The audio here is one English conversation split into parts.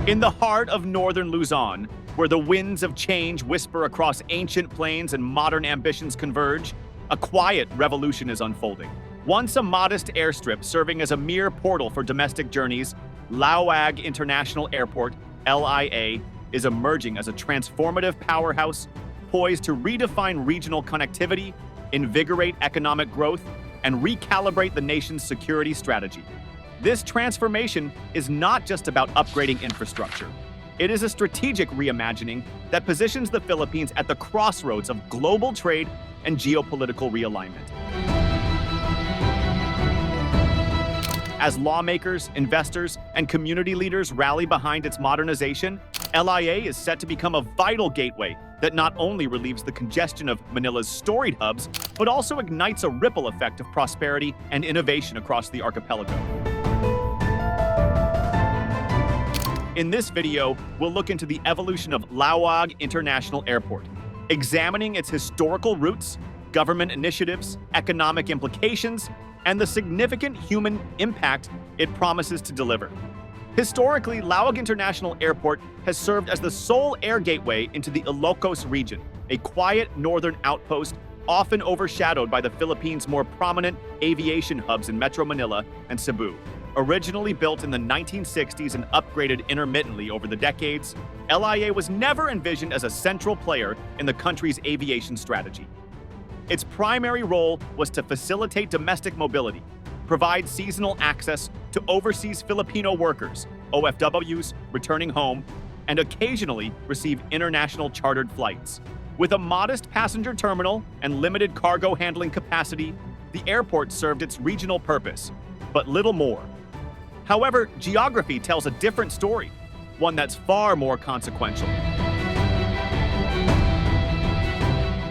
In the heart of northern Luzon, where the winds of change whisper across ancient plains and modern ambitions converge, a quiet revolution is unfolding. Once a modest airstrip serving as a mere portal for domestic journeys, Laoag International Airport, LIA, is emerging as a transformative powerhouse poised to redefine regional connectivity, invigorate economic growth, and recalibrate the nation's security strategy. This transformation is not just about upgrading infrastructure. It is a strategic reimagining that positions the Philippines at the crossroads of global trade and geopolitical realignment. As lawmakers, investors, and community leaders rally behind its modernization, LIA is set to become a vital gateway that not only relieves the congestion of Manila's storied hubs, but also ignites a ripple effect of prosperity and innovation across the archipelago. In this video, we'll look into the evolution of Laoag International Airport, examining its historical roots, government initiatives, economic implications, and the significant human impact it promises to deliver. Historically, Laoag International Airport has served as the sole air gateway into the Ilocos region, a quiet northern outpost often overshadowed by the Philippines' more prominent aviation hubs in Metro Manila and Cebu. Originally built in the 1960s and upgraded intermittently over the decades, LIA was never envisioned as a central player in the country's aviation strategy. Its primary role was to facilitate domestic mobility, provide seasonal access to overseas Filipino workers, OFWs, returning home, and occasionally receive international chartered flights. With a modest passenger terminal and limited cargo handling capacity, the airport served its regional purpose, but little more. However, geography tells a different story, one that's far more consequential.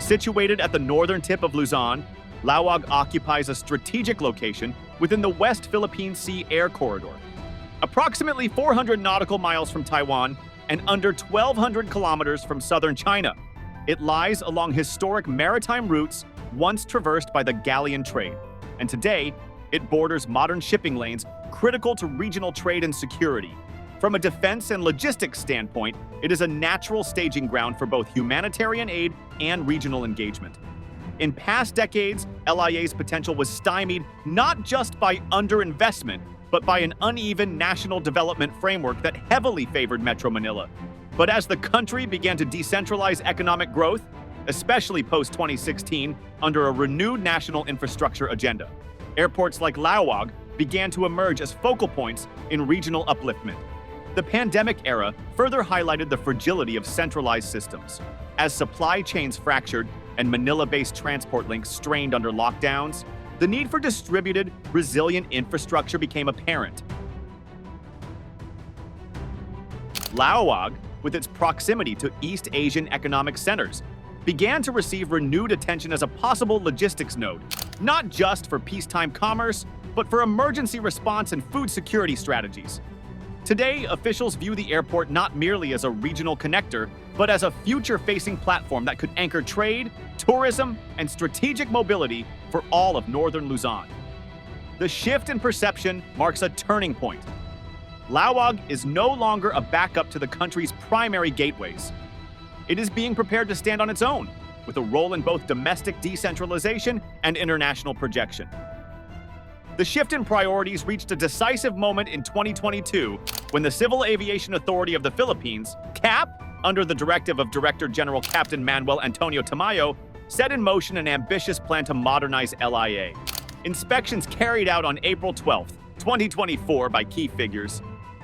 Situated at the northern tip of Luzon, Laoag occupies a strategic location within the West Philippine Sea Air Corridor. Approximately 400 nautical miles from Taiwan and under 1,200 kilometers from southern China, it lies along historic maritime routes once traversed by the galleon trade, and today it borders modern shipping lanes critical to regional trade and security. From a defense and logistics standpoint, it is a natural staging ground for both humanitarian aid and regional engagement. In past decades, LIA's potential was stymied not just by underinvestment, but by an uneven national development framework that heavily favored Metro Manila. But as the country began to decentralize economic growth, especially post-2016, under a renewed national infrastructure agenda, airports like Laoag began to emerge as focal points in regional upliftment. The pandemic era further highlighted the fragility of centralized systems. As supply chains fractured and Manila-based transport links strained under lockdowns, the need for distributed, resilient infrastructure became apparent. Laoag, with its proximity to East Asian economic centers, began to receive renewed attention as a possible logistics node, not just for peacetime commerce, but for emergency response and food security strategies. Today, officials view the airport not merely as a regional connector, but as a future-facing platform that could anchor trade, tourism, and strategic mobility for all of northern Luzon. The shift in perception marks a turning point. Laoag is no longer a backup to the country's primary gateways. It is being prepared to stand on its own, with a role in both domestic decentralization and international projection. The shift in priorities reached a decisive moment in 2022 when the Civil Aviation Authority of the Philippines, CAP, under the directive of Director General Captain Manuel Antonio Tamayo, set in motion an ambitious plan to modernize LIA. Inspections carried out on April 12, 2024 by key figures,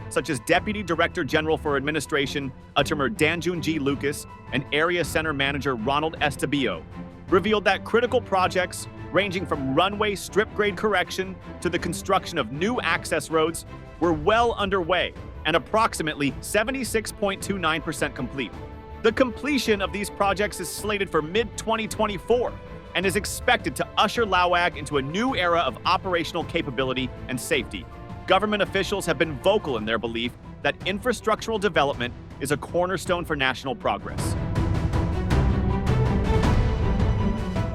such as Deputy Director General for Administration Atimer Danjun G. Lucas and Area Center Manager Ronald Estabillo, revealed that critical projects ranging from runway strip grade correction to the construction of new access roads were well underway and approximately 76.29% complete. The completion of these projects is slated for mid-2024 and is expected to usher Laoag into a new era of operational capability and safety. Government officials have been vocal in their belief that infrastructural development is a cornerstone for national progress.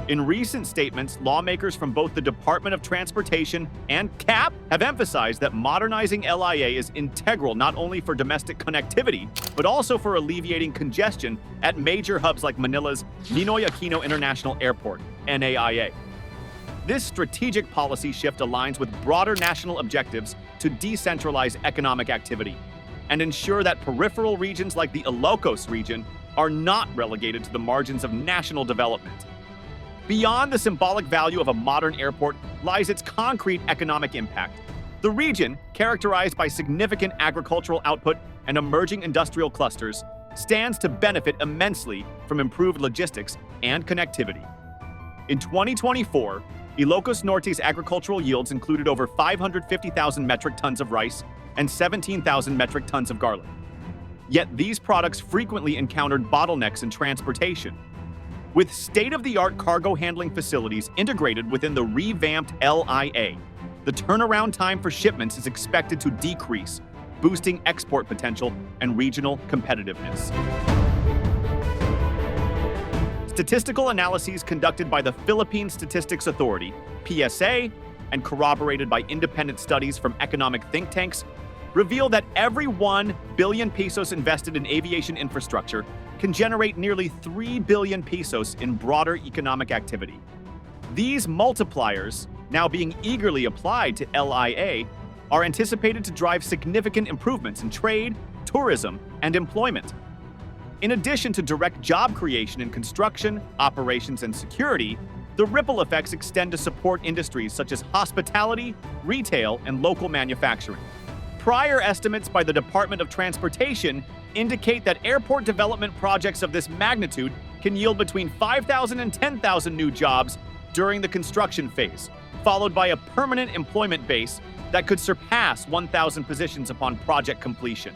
In recent statements, lawmakers from both the Department of Transportation and CAP have emphasized that modernizing LIA is integral not only for domestic connectivity, but also for alleviating congestion at major hubs like Manila's Ninoy Aquino International Airport, NAIA. This strategic policy shift aligns with broader national objectives to decentralize economic activity and ensure that peripheral regions like the Ilocos region are not relegated to the margins of national development. Beyond the symbolic value of a modern airport lies its concrete economic impact. The region, characterized by significant agricultural output and emerging industrial clusters, stands to benefit immensely from improved logistics and connectivity. In 2024, Ilocos Norte's agricultural yields included over 550,000 metric tons of rice and 17,000 metric tons of garlic. Yet these products frequently encountered bottlenecks in transportation. With state-of-the-art cargo handling facilities integrated within the revamped LIA, the turnaround time for shipments is expected to decrease, boosting export potential and regional competitiveness. Statistical analyses conducted by the Philippine Statistics Authority, PSA, and corroborated by independent studies from economic think tanks reveal that every 1 billion pesos invested in aviation infrastructure can generate nearly 3 billion pesos in broader economic activity. These multipliers, now being eagerly applied to LIA, are anticipated to drive significant improvements in trade, tourism, and employment. In addition to direct job creation in construction, operations, and security, the ripple effects extend to support industries such as hospitality, retail, and local manufacturing. Prior estimates by the Department of Transportation indicate that airport development projects of this magnitude can yield between 5,000 and 10,000 new jobs during the construction phase, followed by a permanent employment base that could surpass 1,000 positions upon project completion.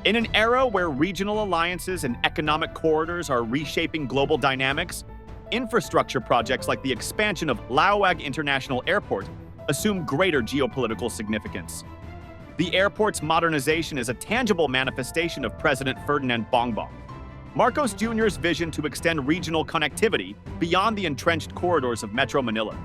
In an era where regional alliances and economic corridors are reshaping global dynamics, infrastructure projects like the expansion of Laoag International Airport assume greater geopolitical significance. The airport's modernization is a tangible manifestation of President Ferdinand Bongbong Marcos Jr.'s vision to extend regional connectivity beyond the entrenched corridors of Metro Manila.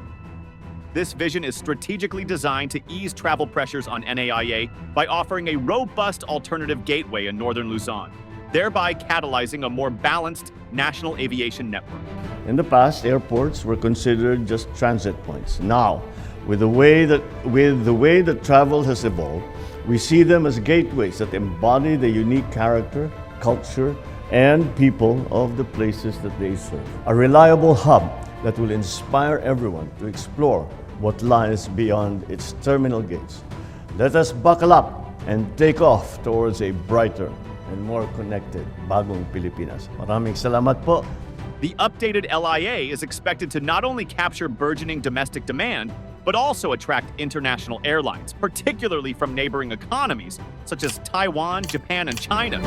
This vision is strategically designed to ease travel pressures on NAIA by offering a robust alternative gateway in northern Luzon, thereby catalyzing a more balanced national aviation network. In the past, airports were considered just transit points. Now, with the way that travel has evolved, we see them as gateways that embody the unique character, culture, and people of the places that they serve. A reliable hub that will inspire everyone to explore what lies beyond its terminal gates. Let us buckle up and take off towards a brighter and more connected bagong Pilipinas. Maraming salamat po. The updated LIA is expected to not only capture burgeoning domestic demand, but also attract international airlines, particularly from neighboring economies such as Taiwan, Japan, and China.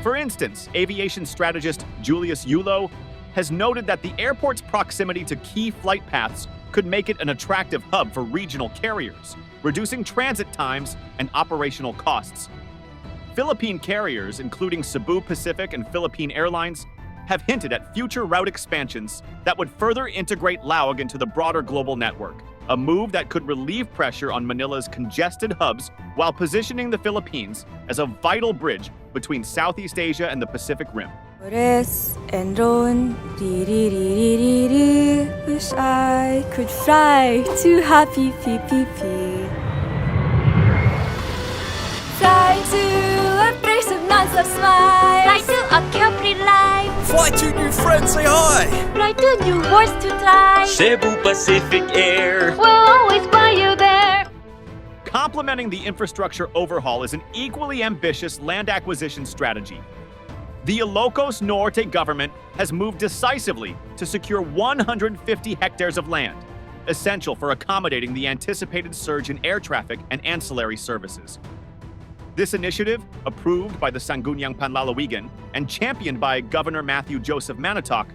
For instance, aviation strategist Julius Yulo has noted that the airport's proximity to key flight paths could make it an attractive hub for regional carriers, reducing transit times and operational costs. Philippine carriers, including Cebu Pacific and Philippine Airlines, have hinted at future route expansions that would further integrate Laoag into the broader global network, a move that could relieve pressure on Manila's congested hubs while positioning the Philippines as a vital bridge between Southeast Asia and the Pacific Rim. Boris and Ron, wish I could fly to happy PPP. Fly to a place of non-stop smile. Fly to a Capri life. Fly to new friends, say hi. Fly to new worlds to try. Cebu Pacific Air. We'll always fly you there. Complementing the infrastructure overhaul is an equally ambitious land acquisition strategy. The Ilocos Norte government has moved decisively to secure 150 hectares of land, essential for accommodating the anticipated surge in air traffic and ancillary services. This initiative, approved by the Sangguniang Panlalawigan and championed by Governor Matthew Joseph Manitoc,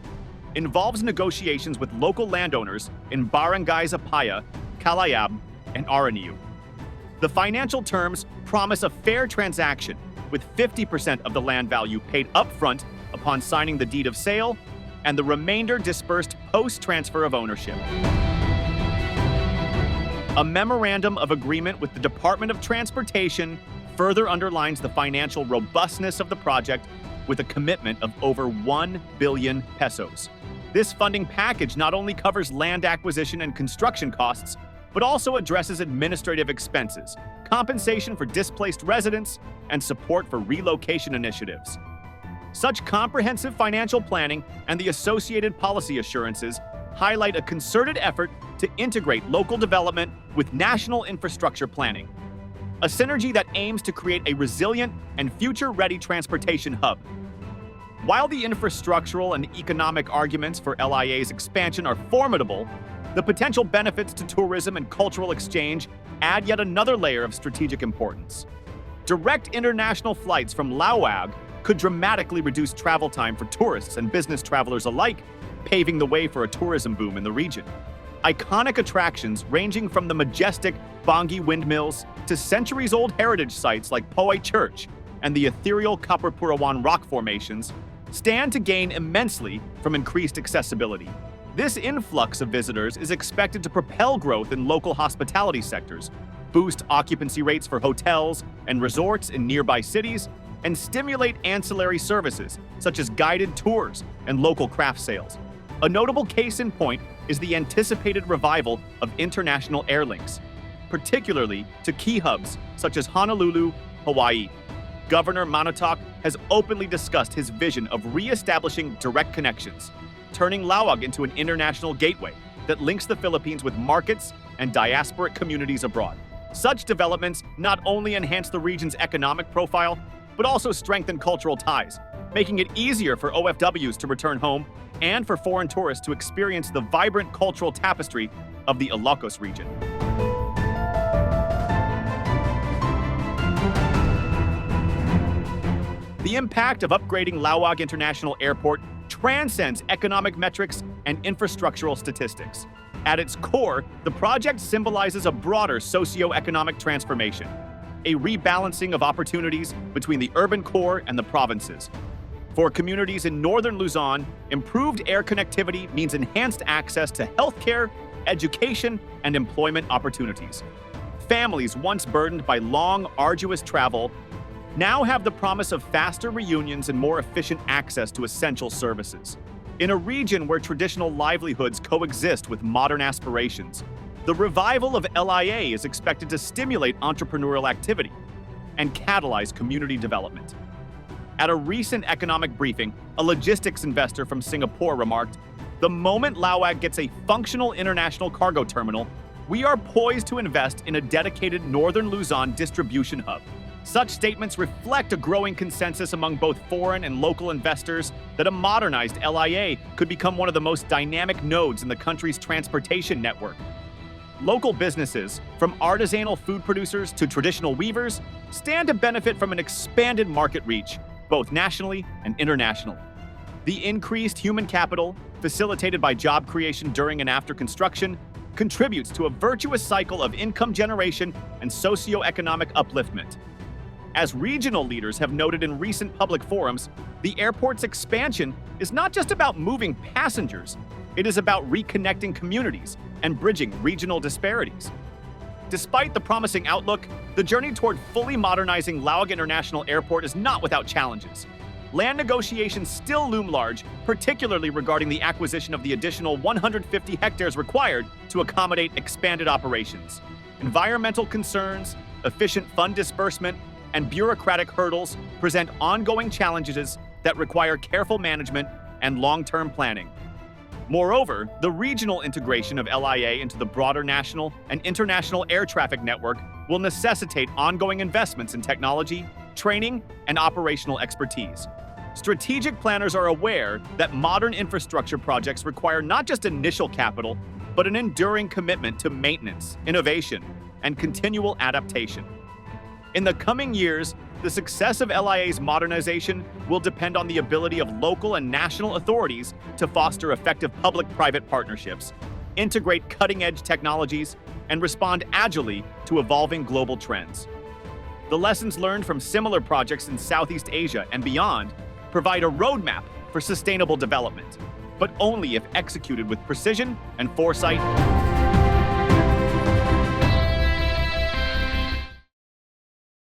involves negotiations with local landowners in barangays Apaya, Kalayab, and Araniu. The financial terms promise a fair transaction, with 50% of the land value paid upfront upon upon signing the deed of sale, and the remainder dispersed post-transfer of ownership. A memorandum of agreement with the Department of Transportation further underlines the financial robustness of the project with a commitment of over 1 billion pesos. This funding package not only covers land acquisition and construction costs, but also addresses administrative expenses, compensation for displaced residents, and support for relocation initiatives. Such comprehensive financial planning and the associated policy assurances highlight a concerted effort to integrate local development with national infrastructure planning, a synergy that aims to create a resilient and future-ready transportation hub. While the infrastructural and economic arguments for LIA's expansion are formidable, the potential benefits to tourism and cultural exchange add yet another layer of strategic importance. Direct international flights from Laoag could dramatically reduce travel time for tourists and business travelers alike, paving the way for a tourism boom in the region. Iconic attractions ranging from the majestic Bangi windmills to centuries-old heritage sites like Poay Church and the ethereal Kapurpurawan rock formations stand to gain immensely from increased accessibility. This influx of visitors is expected to propel growth in local hospitality sectors, boost occupancy rates for hotels and resorts in nearby cities, and stimulate ancillary services such as guided tours and local craft sales. A notable case in point is the anticipated revival of international air links, particularly to key hubs such as Honolulu, Hawaii. Governor Manotoc has openly discussed his vision of re-establishing direct connections, turning Laoag into an international gateway that links the Philippines with markets and diasporic communities abroad. Such developments not only enhance the region's economic profile, but also strengthen cultural ties, making it easier for OFWs to return home and for foreign tourists to experience the vibrant cultural tapestry of the Ilocos region. The impact of upgrading Laoag International Airport transcends economic metrics and infrastructural statistics. At its core, the project symbolizes a broader socio-economic transformation, a rebalancing of opportunities between the urban core and the provinces. For communities in northern Luzon, improved air connectivity means enhanced access to healthcare, education, and employment opportunities. Families once burdened by long, arduous travel now have the promise of faster reunions and more efficient access to essential services. In a region where traditional livelihoods coexist with modern aspirations, the revival of LIA is expected to stimulate entrepreneurial activity and catalyze community development. At a recent economic briefing, a logistics investor from Singapore remarked, "The moment Laoag gets a functional international cargo terminal, we are poised to invest in a dedicated northern Luzon distribution hub." Such statements reflect a growing consensus among both foreign and local investors that a modernized LIA could become one of the most dynamic nodes in the country's transportation network. Local businesses, from artisanal food producers to traditional weavers, stand to benefit from an expanded market reach, both nationally and internationally. The increased human capital, facilitated by job creation during and after construction, contributes to a virtuous cycle of income generation and socio-economic upliftment. As regional leaders have noted in recent public forums, the airport's expansion is not just about moving passengers, it is about reconnecting communities and bridging regional disparities. Despite the promising outlook, the journey toward fully modernizing Laoag International Airport is not without challenges. Land negotiations still loom large, particularly regarding the acquisition of the additional 150 hectares required to accommodate expanded operations. Environmental concerns, efficient fund disbursement, and bureaucratic hurdles present ongoing challenges that require careful management and long-term planning. Moreover, the regional integration of LIA into the broader national and international air traffic network will necessitate ongoing investments in technology, training, and operational expertise. Strategic planners are aware that modern infrastructure projects require not just initial capital, but an enduring commitment to maintenance, innovation, and continual adaptation. In the coming years, the success of LIA's modernization will depend on the ability of local and national authorities to foster effective public-private partnerships, integrate cutting-edge technologies, and respond agilely to evolving global trends. The lessons learned from similar projects in Southeast Asia and beyond provide a roadmap for sustainable development, but only if executed with precision and foresight